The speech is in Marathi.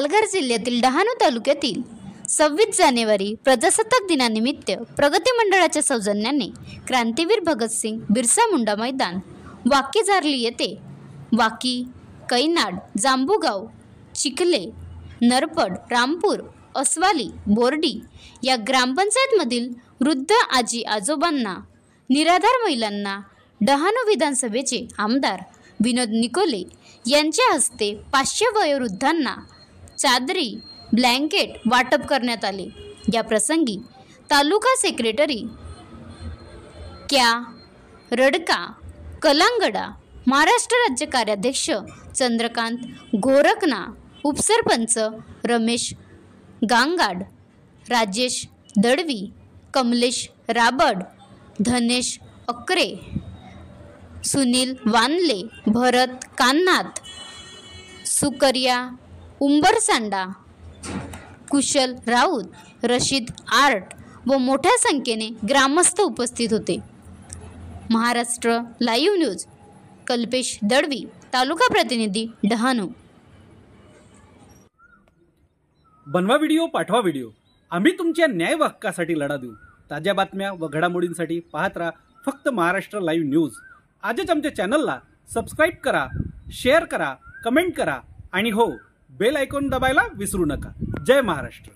पालघर जिल्ह्यातील डहाणू तालुक्यातील 26 जानेवारी प्रजासत्ताक दिनानिमित्त प्रगती मंडळाच्या सौजन्याने क्रांतीवीर भगतसिंग बिरसा मुंडा मैदान वाकीझारली येथे वाकी, कैनाड, जांबुगाव, चिखले, नरपड, रामपूर, अस्वाली, बोर्डी या ग्रामपंचायतमधील वृद्ध आजी आजोबांना, निराधार महिलांना डहाणू विधानसभेचे आमदार विनोद निकोले यांच्या हस्ते 500 वयोवृद्धांना चादरी, ब्लँकेट वाटप करण्यात आले। या प्रसंगी तालुका सेक्रेटरी क्या रडका कलांगडा, महाराष्ट्र राज्य कार्याध्यक्ष चंद्रकांत गोरखना, उपसरपंच रमेश गांगाड, राजेश दळवी, कमलेश राबड, धनेश अक्रे, सुनील वानले, भरत कान्हात, सुकर्या उंबरसांडा, कुशल राऊत, रशीद आर्ट व मोठ्या संख्येने ग्रामस्थ उपस्थित होते। महाराष्ट्र लाईव्ह न्यूज कल्पेश दळवी, तालुका प्रतिनिधी डहाणू। बनवा व्हिडिओ, पाठवा व्हिडिओ, आम्ही तुमच्या न्याय व हक्कासाठी लढा देऊ। ताज्या बातम्या व घडामोडींसाठी पाहत राहा फक्त महाराष्ट्र लाईव्ह न्यूज। आजच आमच्या चॅनलला सबस्क्राईब करा, शेअर करा, कमेंट करा आणि हो, बेल आयकॉन दाबायला विसरू नका। जय महाराष्ट्र।